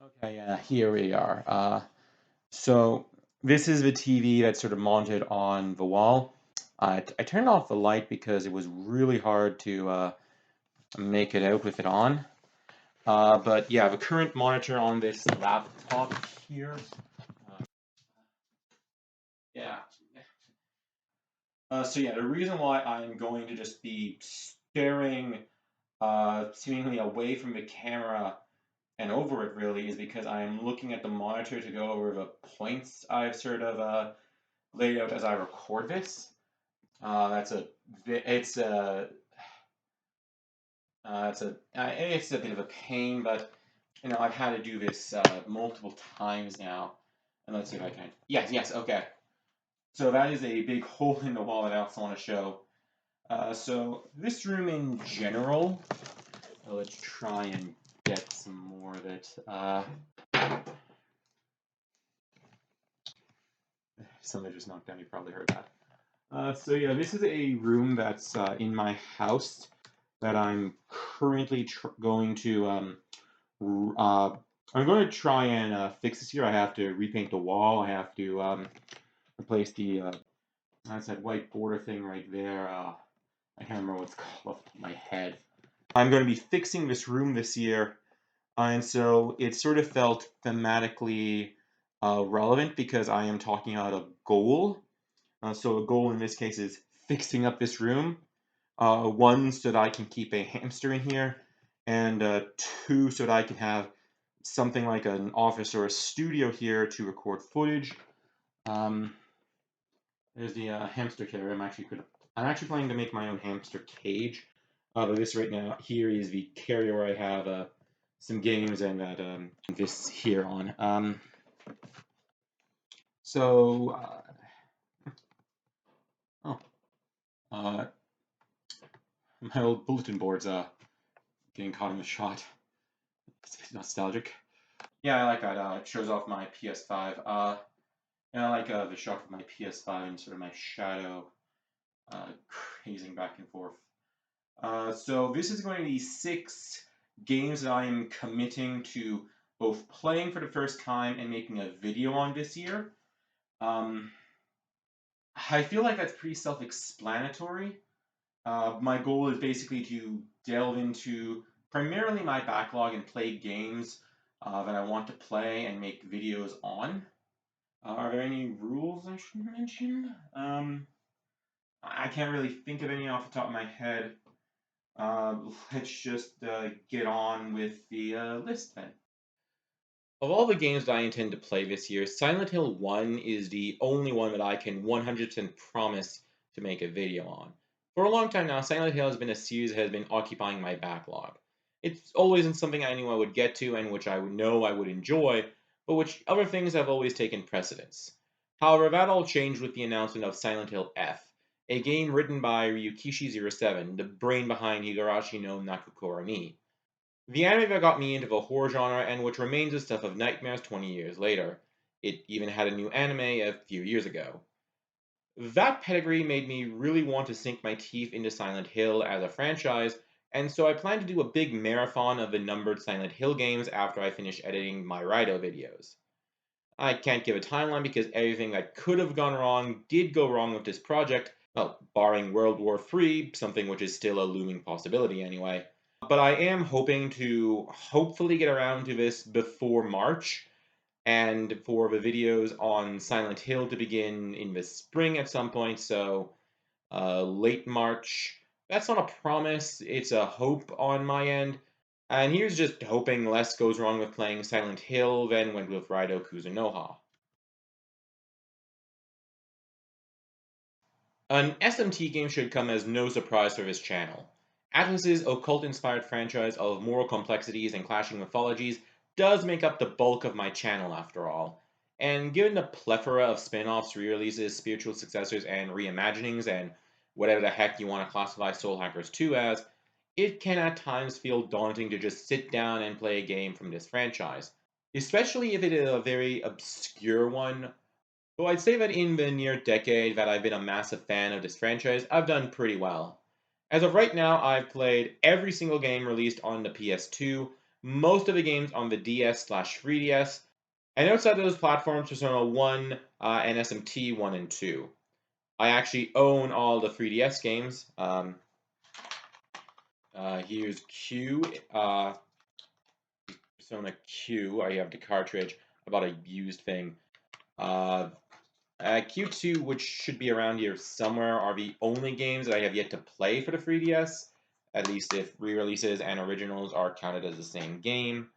Okay, yeah, here we are. So this is the TV that's sort of mounted on the wall. I turned off the light because it was really hard to make it out with it on. But yeah, the current monitor on this laptop here. Uh, yeah. So yeah, the reason why I'm going to just be staring seemingly away from the camera and over it really is because I'm looking at the monitor to go over the points I've sort of laid out as I record this. That's a it's a it's a bit of a pain, but I've had to do this multiple times now. And let's see if I can. Yes, yes, okay. So that is a big hole in the wall that I also want to show. So this room in general, let's try and get some more of it. Somebody just knocked down. You probably heard that. So yeah, this is a room that's in my house that I'm currently going to I'm going to try and fix this here. I have to repaint the wall. I have to replace the that's that white border thing right there. I can't remember what it's called off the top of my head. I'm going to be fixing this room this year, and so it sort of felt thematically relevant because I am talking about a goal. So a goal in this case is fixing up this room. One, so that I can keep a hamster in here, and two, so that I can have something like an office or a studio here to record footage. Um, there's the hamster carrier. I'm actually planning to make my own hamster cage. But this right now here is the carrier where I have some games and that this here on. So oh, uh, my old bulletin board's getting caught in the shot. It's nostalgic. Yeah, I like that. It shows off my PS5. And I like the shot of my PS5 and sort of my shadow grazing back and forth. So this is going to be 6 games that I am committing to both playing for the first time and making a video on this year. Um, I feel like that's pretty self-explanatory. My goal is basically to delve into primarily my backlog and play games that I want to play and make videos on. Are there any rules I should mention? I can't really think of any off the top of my head. Let's just get on with the list then. Of all the games that I intend to play this year, Silent Hill 1 is the only one that I can 100% promise to make a video on. For a long time now, Silent Hill has been a series that has been occupying my backlog. It's always been something I knew I would get to and which I would know I would enjoy, but which other things have always taken precedence. However, that all changed with the announcement of Silent Hill F, a game written by Ryukishi07, the brain behind Higurashi no Nakukura ni. The anime that got me into the horror genre and which remains the stuff of nightmares 20 years later. It even had a new anime a few years ago. That pedigree made me really want to sink my teeth into Silent Hill as a franchise, and so I plan to do a big marathon of the numbered Silent Hill games after I finish editing my Raito videos. I can't give a timeline because everything that could have gone wrong did go wrong with this project, well, barring World War III, something which is still a looming possibility anyway. But I am hoping to hopefully get around to this before March, and for the videos on Silent Hill to begin in the spring at some point, so late March. That's not a promise, it's a hope on my end. And here's just hoping less goes wrong with playing Silent Hill than went with Raito Kuzunoha. An SMT game should come as no surprise for this channel. Atlus's occult-inspired franchise of moral complexities and clashing mythologies does make up the bulk of my channel after all. And given the plethora of spin-offs, re-releases, spiritual successors, and reimaginings, and whatever the heck you want to classify Soul Hackers 2 as, it can at times feel daunting to just sit down and play a game from this franchise. Especially if it is a very obscure one. Well, I'd say that in the near decade that I've been a massive fan of this franchise, I've done pretty well. As of right now, I've played every single game released on the PS2, most of the games on the DS/3DS, and outside those platforms, Persona 1 and SMT 1 and 2. I actually own all the 3DS games. Here's Q, Persona Q. I have the cartridge. I bought a used thing. Q2, which should be around here somewhere, are the only games that I have yet to play for the 3DS, at least if re-releases and originals are counted as the same game.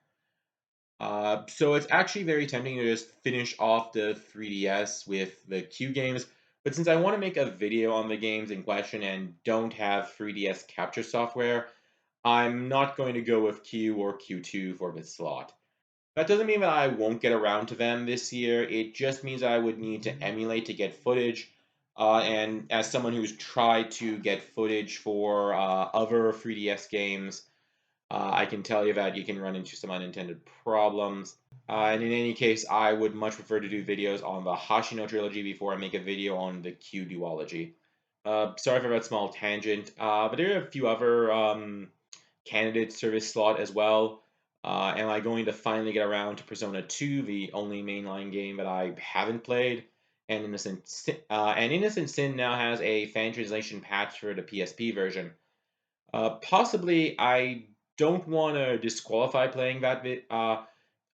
So it's actually very tempting to just finish off the 3DS with the Q games, but since I want to make a video on the games in question and don't have 3DS capture software, I'm not going to go with Q or Q2 for this slot. That doesn't mean that I won't get around to them this year. It just means I would need to emulate to get footage. And as someone who's tried to get footage for other 3DS games, I can tell you that you can run into some unintended problems. And in any case, I would much prefer to do videos on the Hashino trilogy before I make a video on the Q duology. Sorry for that small tangent, but there are a few other candidates for this slot as well. Am I going to finally get around to Persona 2, the only mainline game that I haven't played? And Innocent Sin now has a fan translation patch for the PSP version. Possibly, I don't want to disqualify playing that.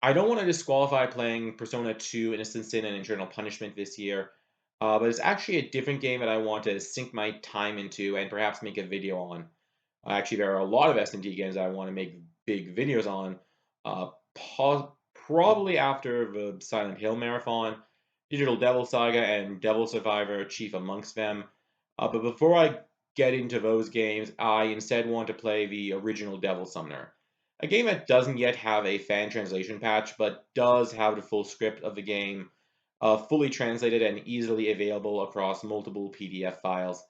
I don't want to disqualify playing Persona 2, Innocent Sin, and Eternal Punishment this year. But it's actually a different game that I want to sink my time into and perhaps make a video on. Actually, there are a lot of S&T games that I want to make big videos on. Uh, Probably after the Silent Hill Marathon, Digital Devil Saga, and Devil Survivor chief amongst them. But before I get into those games, I instead want to play the original Devil Summoner, a game that doesn't yet have a fan translation patch, but does have the full script of the game fully translated and easily available across multiple PDF files.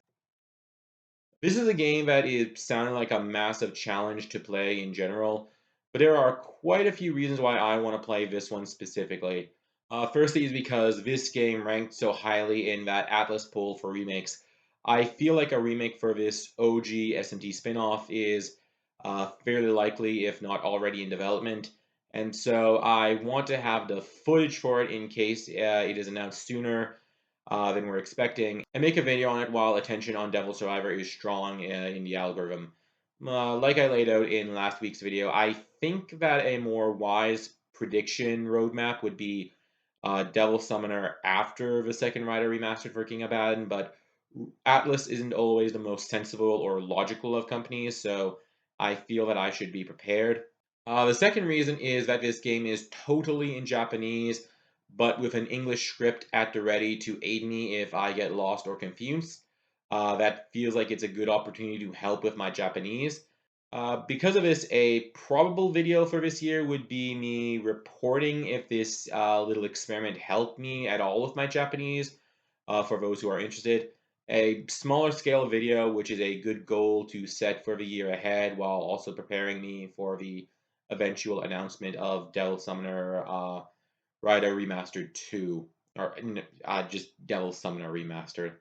This is a game that is sounding like a massive challenge to play in general, but there are quite a few reasons why I want to play this one specifically. Firstly, is because this game ranked so highly in that Atlas poll for remakes. I feel like a remake for this OG SMT spin-off is fairly likely, if not already in development, and so I want to have the footage for it in case it is announced sooner than we're expecting, and make a video on it while attention on Devil Survivor is strong in the algorithm. Like I laid out in last week's video, I think that a more wise prediction roadmap would be Devil Summoner after the second Rider remastered for King Abaddon, but Atlas isn't always the most sensible or logical of companies, so I feel that I should be prepared. The second reason is that this game is totally in Japanese, but with an English script at the ready to aid me if I get lost or confused. That feels like it's a good opportunity to help with my Japanese. Because of this, a probable video for this year would be me reporting if this little experiment helped me at all with my Japanese, for those who are interested. A smaller scale video, which is a good goal to set for the year ahead while also preparing me for the eventual announcement of Devil Summoner Rider Remastered 2, or just Devil Summoner Remastered.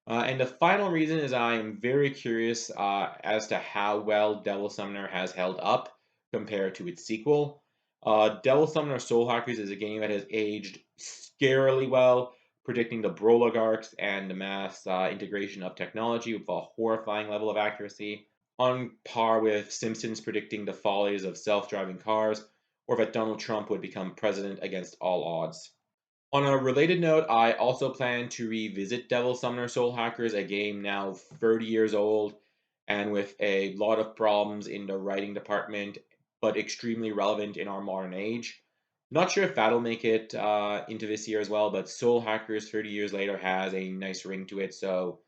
And the final reason is I am very curious as to how well Devil Summoner has held up compared to its sequel. Devil Summoner Soul Hackers is a game that has aged scarily well, predicting the Broligarchs and the mass integration of technology with a horrifying level of accuracy, on par with Simpsons predicting the follies of self-driving cars, or that Donald Trump would become president against all odds. On a related note, I also plan to revisit Devil Summoner Soul Hackers, a game now 30 years old and with a lot of problems in the writing department, but extremely relevant in our modern age. Not sure if that'll make it into this year as well, but Soul Hackers 30 years later has a nice ring to it, so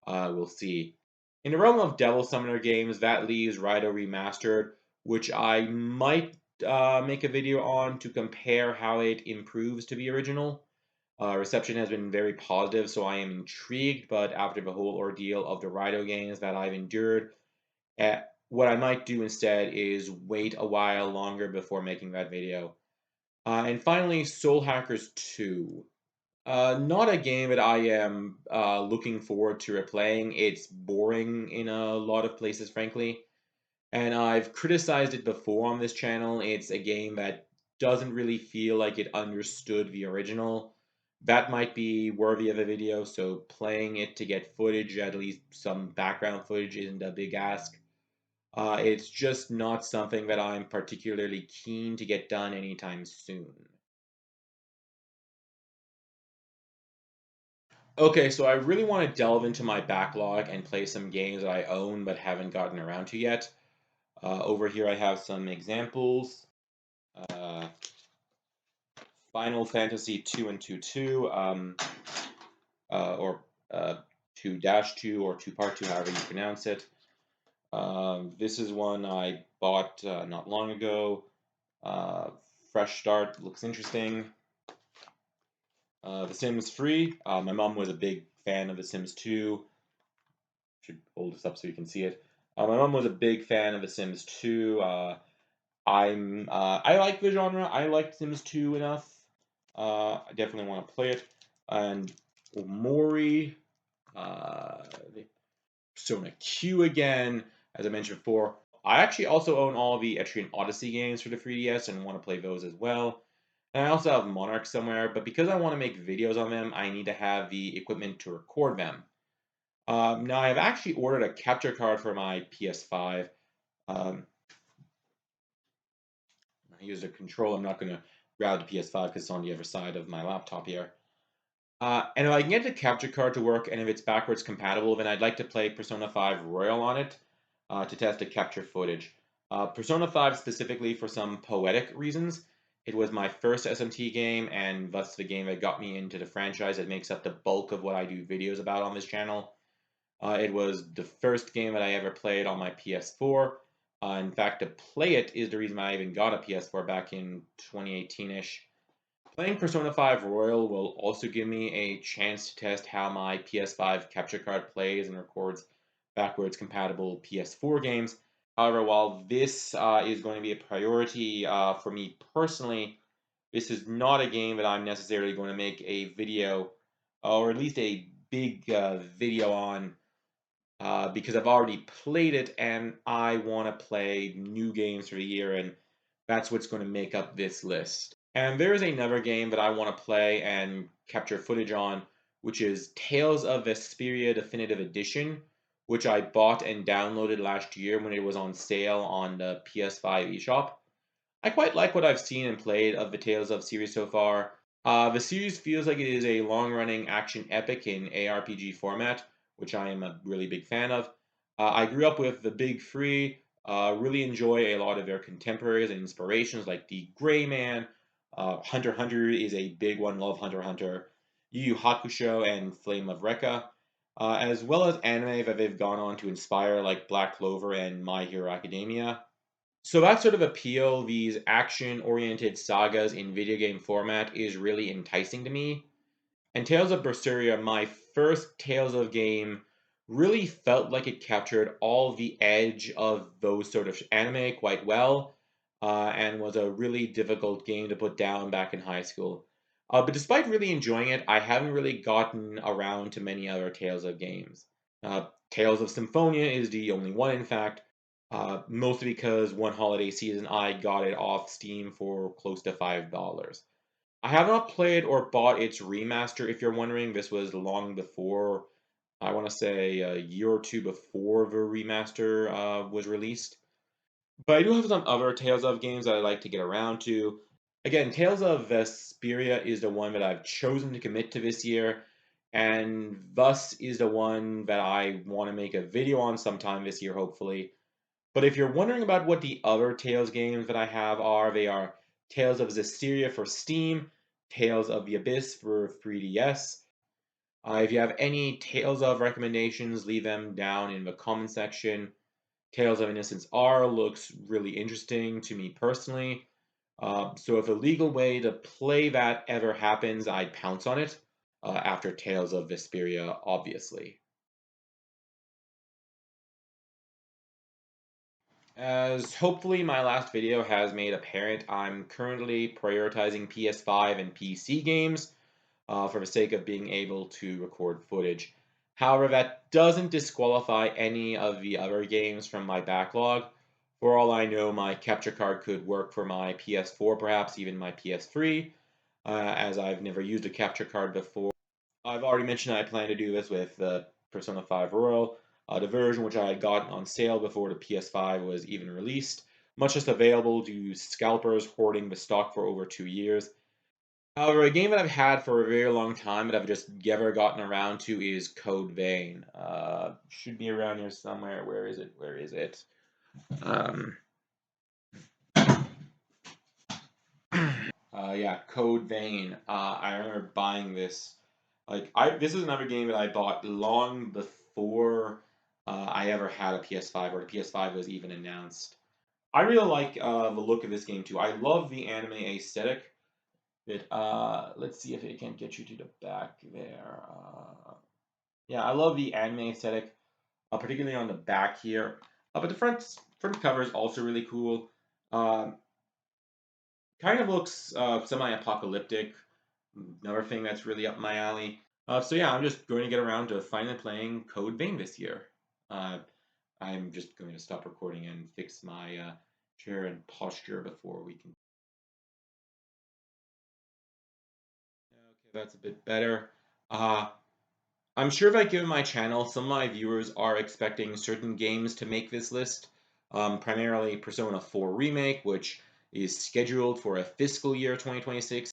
we'll see. In the realm of Devil Summoner games, that leaves Raiden Remastered, which I might make a video on to compare how it improves to the original. Reception has been very positive, so I am intrigued, but after the whole ordeal of the Raiden games that I've endured, what I might do instead is wait a while longer before making that video. And finally, Soul Hackers 2. Not a game that I am looking forward to replaying. It's boring in a lot of places, frankly. And I've criticized it before on this channel. It's a game that doesn't really feel like it understood the original. That might be worthy of a video, so playing it to get footage, at least some background footage, isn't a big ask. It's just not something that I'm particularly keen to get done anytime soon. Okay, so I really want to delve into my backlog and play some games that I own but haven't gotten around to yet. Over here I have some examples. Uh, Final Fantasy 2 and 2-2, or 2-2 or 2 Part 2, however you pronounce it. This is one I bought not long ago. Fresh start, looks interesting. The Sims 3. My mom was a big fan of The Sims 2. Should hold this up so you can see it. My mom was a big fan of The Sims 2. I like the genre. I like Sims 2 enough. I definitely want to play it. And Omori, uh, Persona Q again, as I mentioned before. I actually also own all the Etrian Odyssey games for the 3DS and want to play those as well. And I also have Monarch somewhere, but because I want to make videos on them, I need to have the equipment to record them. Now, I've actually ordered a capture card for my PS5. Um, I use a control. I'm not going to grab the PS5 because it's on the other side of my laptop here. And if I can get the capture card to work and if it's backwards compatible, then I'd like to play Persona 5 Royal on it to test the capture footage. Persona 5 specifically for some poetic reasons. It was my first SMT game and thus the game that got me into the franchise that makes up the bulk of what I do videos about on this channel. It was the first game that I ever played on my PS4. In fact, to play it is the reason I even got a PS4 back in 2018-ish. Playing Persona 5 Royal will also give me a chance to test how my PS5 capture card plays and records backwards compatible PS4 games. However, while this is going to be a priority for me personally, this is not a game that I'm necessarily going to make a video, or at least a big video on, because I've already played it and I want to play new games for the year, and that's what's going to make up this list. And there is another game that I want to play and capture footage on, which is Tales of Vesperia Definitive Edition, which I bought and downloaded last year when it was on sale on the PS5 eShop. I quite like what I've seen and played of the Tales of series so far. The series feels like it is a long-running action epic in ARPG format, which I am a really big fan of. I grew up with the big three, really enjoy a lot of their contemporaries and inspirations like the Gray Man, Hunter x Hunter is a big one, love Hunter x Hunter, Yu Yu Hakusho and Flame of Recca, as well as anime that they've gone on to inspire like Black Clover and My Hero Academia. So that sort of appeal, these action-oriented sagas in video game format, is really enticing to me. And Tales of Berseria, my first Tales of game, really felt like it captured all the edge of those sort of anime quite well, and was a really difficult game to put down back in high school. But despite really enjoying it, I haven't really gotten around to many other Tales of games. Tales of Symphonia is the only one, in fact, mostly because one holiday season I got it off Steam for close to $5. I have not played or bought its remaster, if you're wondering. This was long before, I want to say a year or two before the remaster was released. But I do have some other Tales of games that I'd like to get around to. Again, Tales of Vesperia is the one that I've chosen to commit to this year, and thus is the one that I want to make a video on sometime this year, hopefully. But if you're wondering about what the other Tales games that I have are, they are Tales of Zestiria for Steam, Tales of the Abyss for 3DS. If you have any Tales of recommendations, leave them down in the comment section. Tales of Innocence R looks really interesting to me personally. So if a legal way to play that ever happens, I'd pounce on it after Tales of Vesperia, obviously. As hopefully my last video has made apparent, I'm currently prioritizing PS5 and PC games for the sake of being able to record footage. However, that doesn't disqualify any of the other games from my backlog. For all I know, my capture card could work for my PS4, perhaps even my PS3, as I've never used a capture card before. I've already mentioned I plan to do this with Persona 5 Royal, the version which I had gotten on sale before the PS5 was even released, much less available to scalpers hoarding the stock for over 2 years. However, a game that I've had for a very long time that I've just never gotten around to is Code Vein. Should be around here somewhere. Where is it? Where is it? Um, yeah, Code Vein. I remember buying this. This is another game that I bought long before I ever had a PS5 or the PS5 was even announced. I really like the look of this game too. I love the anime aesthetic. Let's see if it can get you to the back there. Yeah, I love the anime aesthetic, particularly on the back here. But the front cover is also really cool. Um, Kind of looks semi-apocalyptic. Another thing that's really up my alley. So yeah, I'm just going to get around to finally playing Code Vein this year. Uh, I'm just going to stop recording and fix my chair and posture before we can. Okay, that's a bit better. Uh, I'm sure if I give my channel, some of my viewers are expecting certain games to make this list. Primarily Persona 4 Remake, which is scheduled for a fiscal year 2026.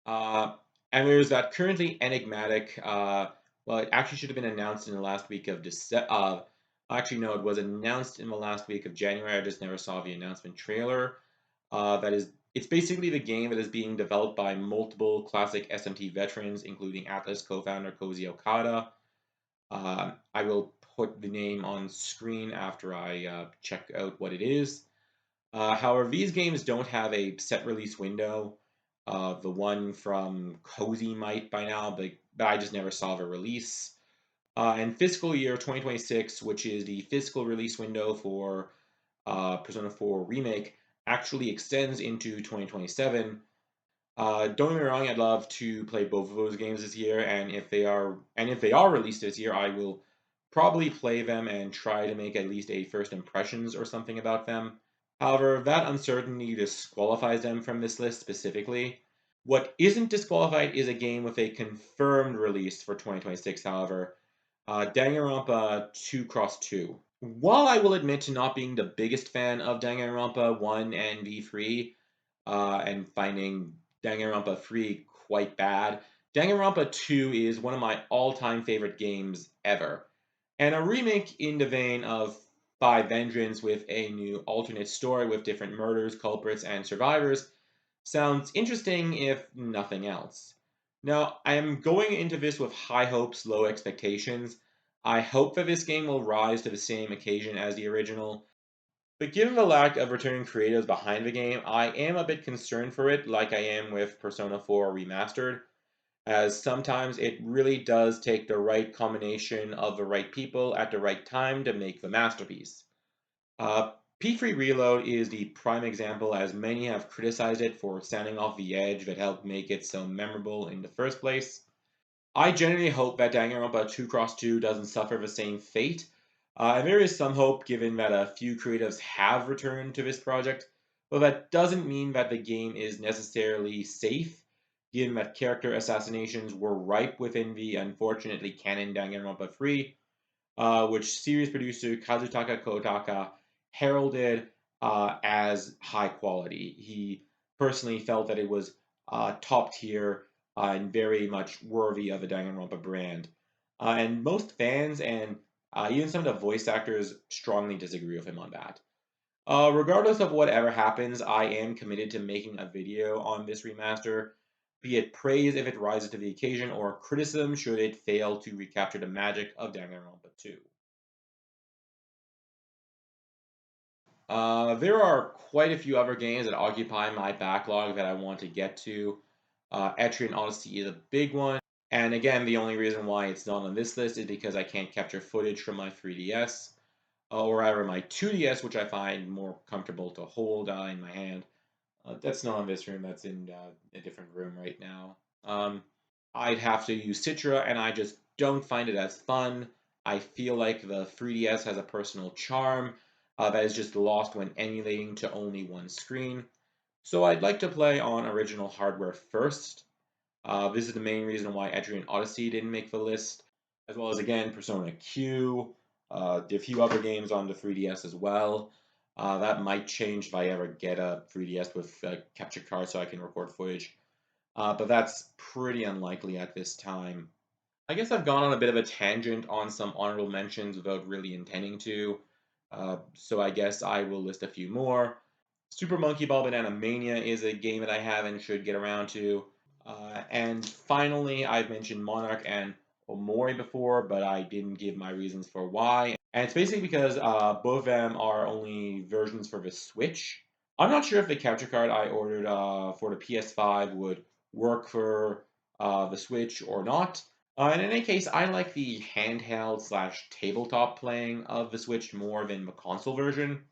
Uh, and there's that currently enigmatic. Well, it actually should have been announced in the last week of December. Actually, no, it was announced in the last week of January. I just never saw the announcement trailer. It's basically the game that is being developed by multiple classic SMT veterans, including Atlus co-founder Koji Okada. I will put the name on screen after I check out what it is. However, these games don't have a set release window. The one from Cozy might by now, but I just never saw the release. And fiscal year 2026, which is the fiscal release window for Persona 4 Remake, actually extends into 2027. Don't get me wrong, I'd love to play both of those games this year, and if they are released this year, I will probably play them and try to make at least a first impressions or something about them. However, that uncertainty disqualifies them from this list specifically. What isn't disqualified is a game with a confirmed release for 2026, however, Danganronpa 2 Cross 2. While I will admit to not being the biggest fan of Danganronpa 1 and V3, and finding Danganronpa 3 quite bad, Danganronpa 2 is one of my all-time favorite games ever. And a remake in the vein of Five Vengeance with a new alternate story with different murders, culprits, and survivors sounds interesting if nothing else. Now, I am going into this with high hopes, low expectations. I hope that this game will rise to the same occasion as the original, but given the lack of returning creatives behind the game, I am a bit concerned for it, like I am with Persona 4 Remastered, as sometimes it really does take the right combination of the right people at the right time to make the masterpiece. P3 Reload is the prime example, as many have criticized it for sounding off the edge that helped make it so memorable in the first place. I genuinely hope that Danganronpa 2 Cross 2 doesn't suffer the same fate, and there is some hope given that a few creatives have returned to this project, but that doesn't mean that the game is necessarily safe, given that character assassinations were ripe within the unfortunately canon Danganronpa 3, which series producer Kazutaka Kotaka heralded as high quality. He personally felt that it was top tier and very much worthy of a Danganronpa brand. And most fans and even some of the voice actors strongly disagree with him on that. Regardless of whatever happens, I am committed to making a video on this remaster, be it praise if it rises to the occasion or criticism should it fail to recapture the magic of Danganronpa 2. There are quite a few other games that occupy my backlog that I want to get to. Etrian Odyssey is a big one. And again, the only reason why it's not on this list is because I can't capture footage from my 3DS, or rather my 2DS, which I find more comfortable to hold in my hand. That's not in this room, that's in a different room right now. I'd have to use Citra, and I just don't find it as fun. I feel like the 3DS has a personal charm that is just lost when emulating to only one screen. So I'd like to play on original hardware first. This is the main reason why Etrian Odyssey didn't make the list, as well as, again, Persona Q, a few other games on the 3DS as well. That might change if I ever get a 3DS with a capture card so I can record footage. But that's pretty unlikely at this time. I guess I've gone on a bit of a tangent on some honorable mentions without really intending to. So I guess I will list a few more. Super Monkey Ball Banana Mania is a game that I have and should get around to. And finally, I've mentioned Monarch and Omori before, but I didn't give my reasons for why. And it's basically because both of them are only versions for the Switch. I'm not sure if the capture card I ordered for the PS5 would work for the Switch or not. And in any case, I like the handheld / tabletop playing of the Switch more than the console version.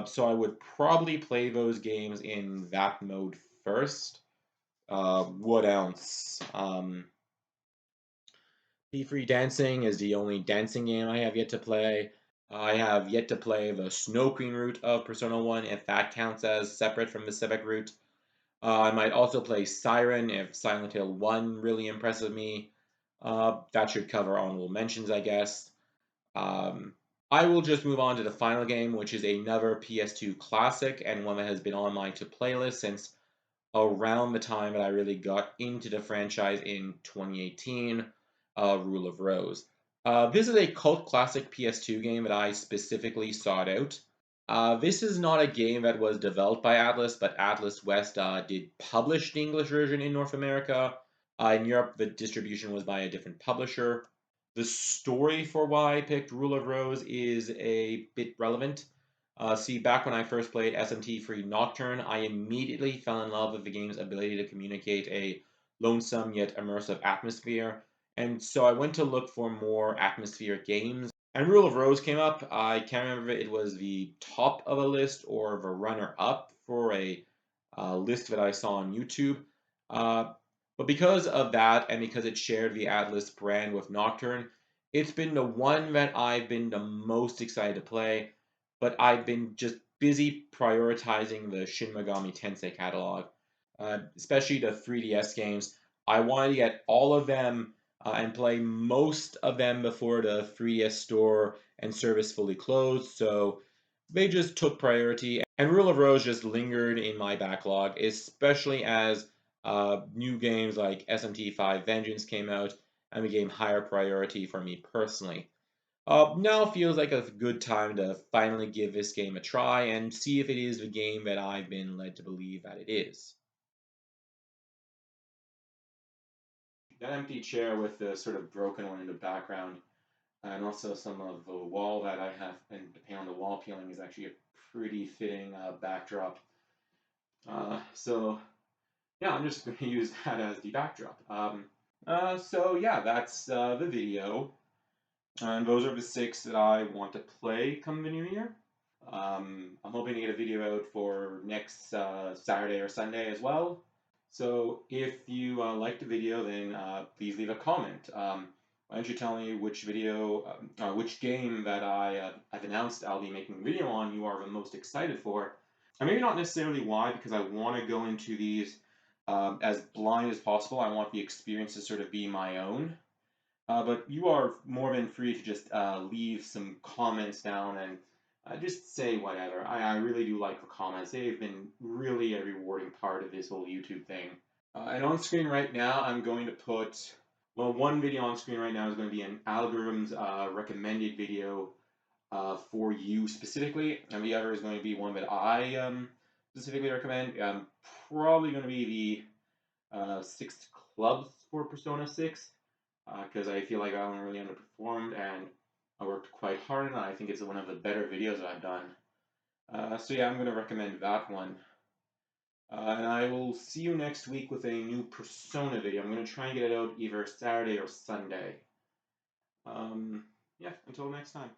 So I would probably play those games in that mode first. What else? P3 Dancing is the only dancing game I have yet to play. I have yet to play the Snow Queen route of Persona 1, if that counts as separate from the Sebek route. I might also play Siren if Silent Hill 1 really impresses me. That should cover honorable mentions, I guess. I will just move on to the final game, which is another PS2 classic and one that has been on my to-play list since around the time that I really got into the franchise in 2018, Rule of Rose. This is a cult classic PS2 game that I specifically sought out. This is not a game that was developed by Atlus, but Atlus West did publish the English version in North America. In Europe, the distribution was by a different publisher. The story for why I picked Rule of Rose is a bit relevant. See, back when I first played SMT3 Nocturne, I immediately fell in love with the game's ability to communicate a lonesome yet immersive atmosphere, and so I went to look for more atmospheric games. And Rule of Rose came up. I can't remember if it was the top of a list or the runner up for a list that I saw on YouTube. Uh, but because of that, and because it shared the Atlus brand with Nocturne, it's been the one that I've been the most excited to play. But I've been just busy prioritizing the Shin Megami Tensei catalog, especially the 3DS games. I wanted to get all of them and play most of them before the 3DS store and service fully closed, so they just took priority. And Rule of Rose just lingered in my backlog, especially as new games like SMT5 Vengeance came out and became higher priority for me personally. Now feels like a good time to finally give this game a try and see if it is the game that I've been led to believe that it is. That empty chair with the sort of broken one in the background, and also some of the wall that I have been paint on the wall peeling is actually a pretty fitting backdrop. So yeah, I'm just going to use that as the backdrop. So yeah, that's the video. And those are the 6 that I want to play come the new year. I'm hoping to get a video out for next Saturday or Sunday as well. So if you liked the video, then please leave a comment. Why don't you tell me which video, which game that I've announced I'll be making a video on you are the most excited for. And maybe not necessarily why, because I want to go into these as blind as possible. I want the experience to sort of be my own. But you are more than free to just leave some comments down and just say whatever. I really do like the comments. They've been really a rewarding part of this whole YouTube thing. And on screen right now, I'm going to put, well, one video on screen right now is going to be an algorithm's recommended video for you specifically, and the other is going to be one that I specifically recommend. Probably going to be the 6 clubs for Persona 6. Because I feel like I haven't really underperformed and I worked quite hard on it. I think it's one of the better videos that I've done. So yeah, I'm going to recommend that one. And I will see you next week with a new Persona video. I'm going to try and get it out either Saturday or Sunday. Yeah, until next time.